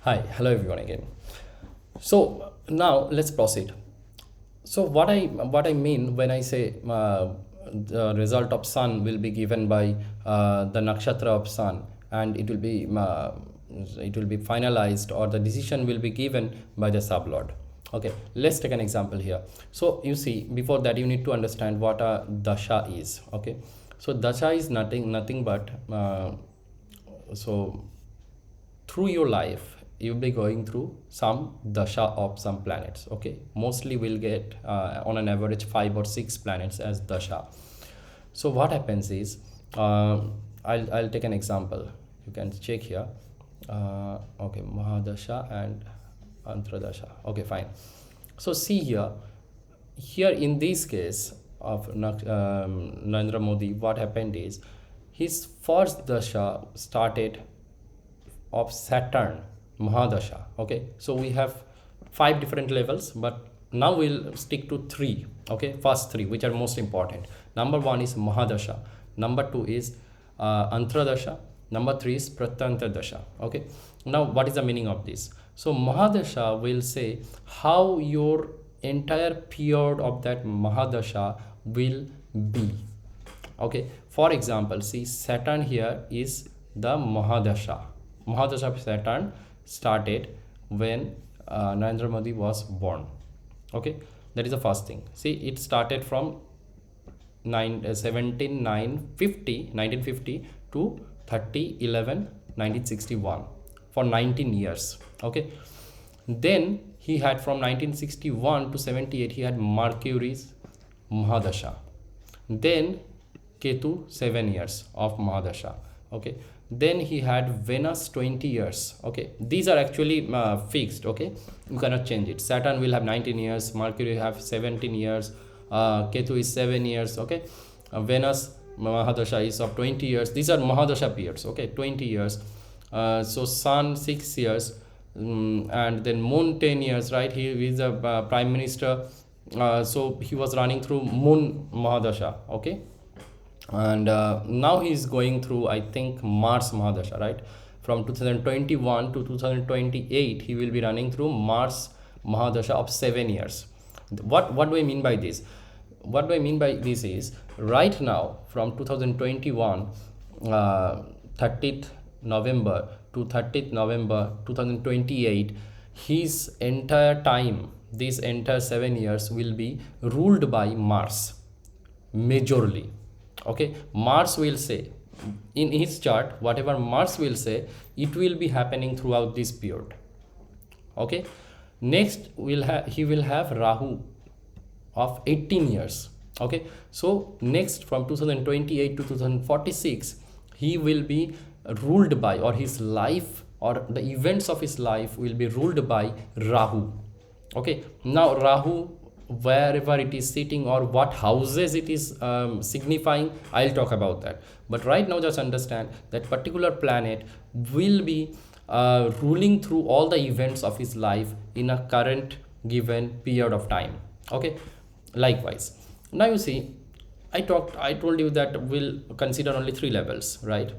Hi, hello everyone again. So now let's proceed. So what I mean when I say the result of sun will be given by the nakshatra of sun, and it will be finalized, or the decision will be given by the sublord. Okay, let's take an example here. So you see, before that you need to understand what a dasha is. Okay, so dasha is nothing but so through your life you'll be going through some dasha of some planets. Okay, mostly we'll get on an average 5 or 6 planets as dasha. So what happens is, I'll take an example. You can check here. Okay, mahadasha and antradasha. Okay, fine. So see here in this case of Narendra Modi, what happened is his first dasha started of Saturn Mahadasha. Okay, so we have 5 different levels, but now we'll stick to 3. Okay, first 3 which are most important. Number 1 is Mahadasha, number 2 is Antradasha, number 3 is Pratyantra Dasha. Okay, now what is the meaning of this? So Mahadasha will say how your entire period of that Mahadasha will be. Okay, for example, see, Saturn here is the Mahadasha. Mahadasha of Saturn started when Narendra Modi was born. Okay, that is the first thing. See, it started from 1950 to 30/11/1961 for 19 years. Okay, then he had from 1961 to 78 he had Mercury's Mahadasha. Then Ketu 7 years of Mahadasha. Okay, then he had Venus 20 years. Okay, these are actually fixed. Okay, you cannot change it. Saturn will have 19 years, Mercury will have 17 years, Ketu is 7 years. Okay, Venus Mahadasha is of 20 years. These are Mahadasha periods. Okay, 20 years. So Sun 6 years, and then Moon 10 years, right? He is a prime minister, so he was running through Moon Mahadasha. Okay, and now he is going through, I think, Mars Mahadasha, right? From 2021 to 2028 he will be running through Mars Mahadasha of 7 years. What do I mean by this? What do I mean by this is, right now from 2021 30th November to 30th November 2028, his entire time, this entire 7 years will be ruled by Mars majorly. Okay, Mars will say in his chart, whatever Mars will say, it will be happening throughout this period. Okay, next he will have Rahu of 18 years. Okay, so next from 2028 to 2046 he will be ruled by, or his life or the events of his life will be ruled by Rahu. Okay, now Rahu, wherever it is sitting or what houses it is signifying, I'll talk about that. But right now just understand that particular planet will be ruling through all the events of his life in a current given period of time. Okay, likewise, now you see, I told you that we'll consider only 3 levels, right?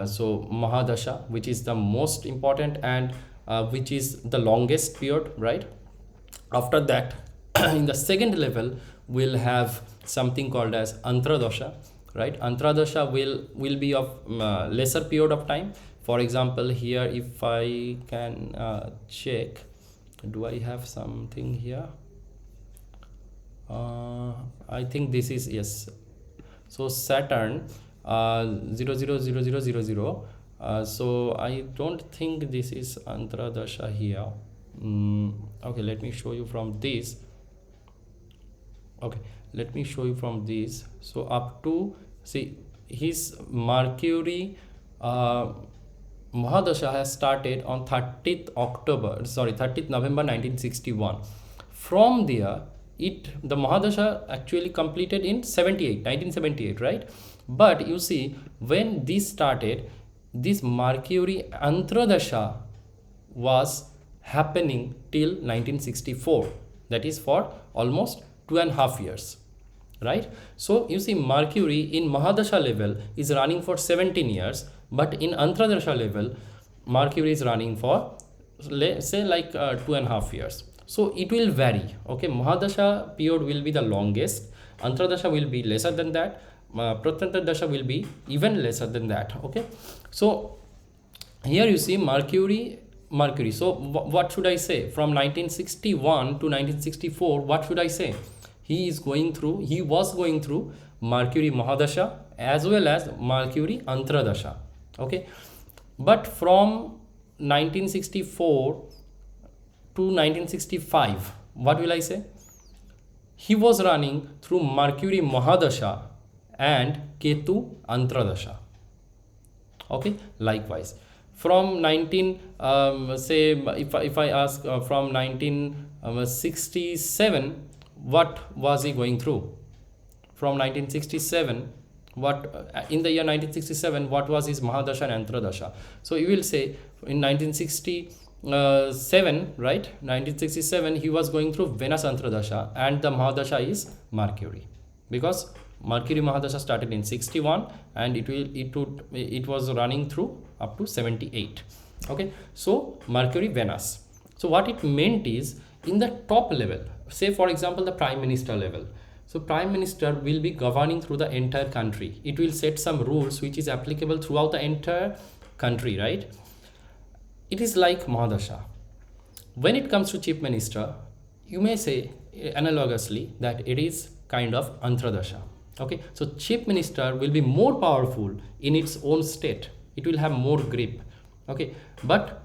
So Mahadasha, which is the most important and which is the longest period, right? After that, in the second level we'll have something called as Antradasha, right? Antradasha will be of lesser period of time. For example, here if I can check, do I have something here? I think this is, yes. So Saturn 000000, so I don't think this is Antradasha here. Okay, let me show you from this. Okay, let me show you from this. So up to, see, his Mercury Mahadasha has started on 30th November 1961. From there, the Mahadasha actually completed in 1978, right? But you see, when this started, this Mercury Antradasha was happening till 1964. That is for almost 2.5 years, right? So you see, Mercury in Mahadasha level is running for 17 years, but in Antradasha level Mercury is running for let's say like 2.5 years. So it will vary. Okay, Mahadasha period will be the longest, Antradasha will be lesser than that, Pratantra Dasha will be even lesser than that. Okay, so here you see Mercury. So what should I say? From 1961 to 1964, what should I say? He was going through Mercury Mahadasha as well as Mercury Antradasha. Okay, but from 1964 to 1965, what will I say? He was running through Mercury Mahadasha and Ketu Antradasha. Okay, likewise from 19 say if I ask from 1967, what was he going through? From 1967, what in the year 1967, what was his Mahadasha and Antradasha? So you will say in 1967, right, 1967 he was going through Venus Antradasha and the Mahadasha is Mercury, because Mercury Mahadasha started in 61 and it was running through up to 78. Okay, so Mercury Venus. So what it meant is, in the top level, say for example the Prime Minister level, so Prime Minister will be governing through the entire country. It will set some rules which is applicable throughout the entire country, right? It is like Mahadasha. When it comes to Chief Minister, you may say analogously that it is kind of Antradasha. Okay, so Chief Minister will be more powerful in its own state. It will have more grip. Okay, but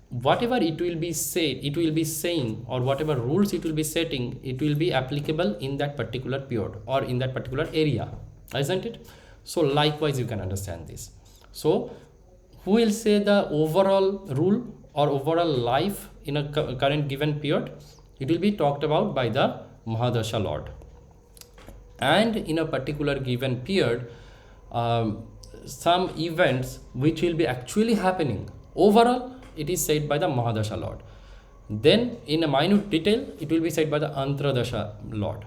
whatever it will be saying, or whatever rules it will be setting, it will be applicable in that particular period or in that particular area, isn't it? So likewise you can understand this. So who will say the overall rule or overall life in a current given period? It will be talked about by the Mahadasha Lord. And in a particular given period, some events which will be actually happening overall, it is said by the Mahadasha Lord. Then in a minute detail, it will be said by the Antradasha Lord.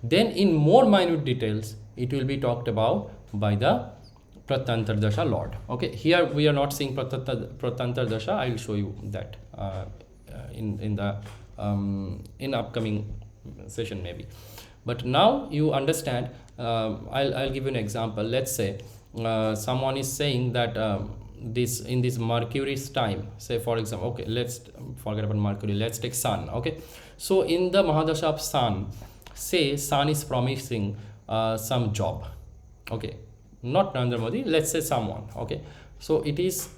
Then in more minute details, it will be talked about by the Pratantra Dasha Lord. Okay, here we are not seeing Pratantra Dasha. I will show you that in upcoming session maybe. But now you understand. I'll give you an example. Let's say someone is saying that in this Mercury's time, say for example, okay, let's forget about Mercury, let's take Sun. Okay, so in the Mahadasha of Sun, say Sun is promising some job. Okay, not Narendra Modi, let's say someone. Okay, so it is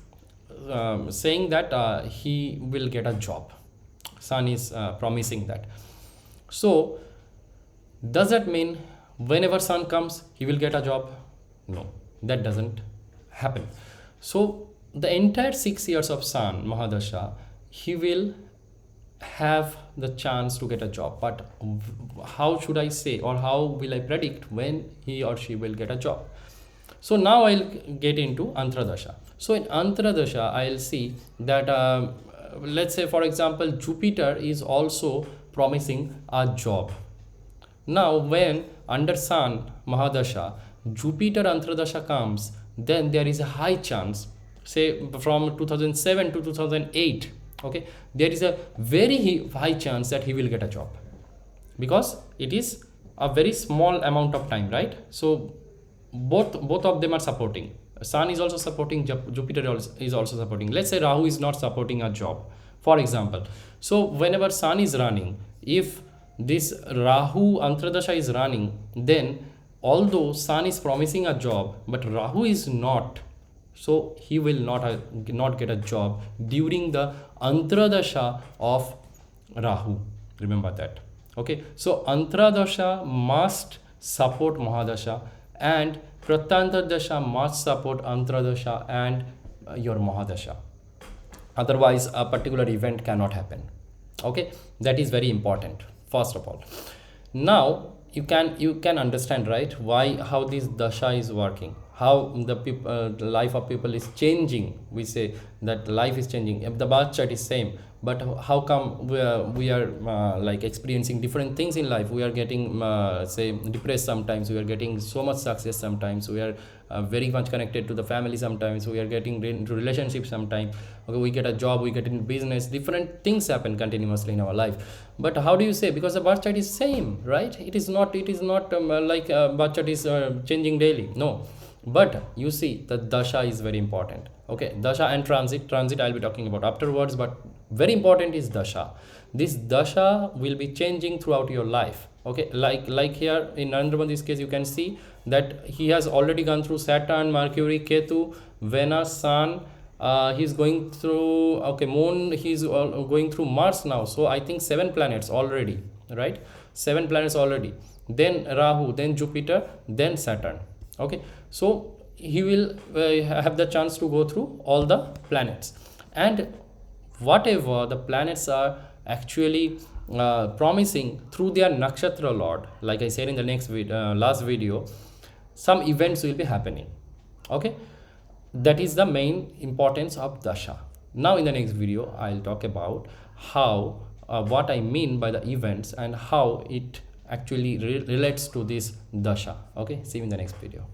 saying that he will get a job. Sun is promising that. So does that mean whenever Sun comes he will get a job? No, that doesn't happen. So the entire 6 years of Sun Mahadasha, he will have the chance to get a job. But how should I say, or how will I predict when he or she will get a job? So now I'll get into Antradasha. So in Antradasha, I'll see that let's say for example Jupiter is also promising a job. Now when under Sun Mahadasha Jupiter Antradasha comes, then there is a high chance, say from 2007 to 2008, okay, there is a very high chance that he will get a job, because it is a very small amount of time, right? So both of them are supporting. Sun is also supporting, Jupiter is also supporting. Let's say Rahu is not supporting a job, for example. So whenever Sun is running, if this Rahu Antradasha is running, then although Sun is promising a job but Rahu is not, so he will not get a job during the Antradasha of Rahu. Remember that. Okay, so Antradasha must support Mahadasha, and Pratantra Dasha must support Antradasha and your Mahadasha. Otherwise a particular event cannot happen. Okay, that is very important, first of all. Now you can understand, right, how this dasha is working, how the life of people is changing. We say that life is changing if the birth chart is same, but how come we are like experiencing different things in life? We are getting say depressed sometimes, we are getting so much success sometimes, we are very much connected to the family sometimes, we are getting into relationships sometimes, okay, we get a job, we get in business, different things happen continuously in our life. But how do you say, because the birth chart is same, right? It is not like birth chart is changing daily, no. But you see the dasha is very important. Okay, dasha and transit I'll be talking about afterwards, but very important is dasha. This dasha will be changing throughout your life. Okay, like here in Narendra Modi's case, you can see that he has already gone through Saturn, Mercury, Ketu, Venus, Sun. He's going through, okay, moon, he's going through Mars now, so I think 7 planets already, right? 7 planets already, then Rahu, then Jupiter, then Saturn. Okay, so he will have the chance to go through all the planets, and whatever the planets are actually promising through their nakshatra lord, like I said in the last video, some events will be happening. Okay, that is the main importance of dasha. Now in the next video I'll talk about how what I mean by the events and how it actually relates to this dasha. Okay, see you in the next video.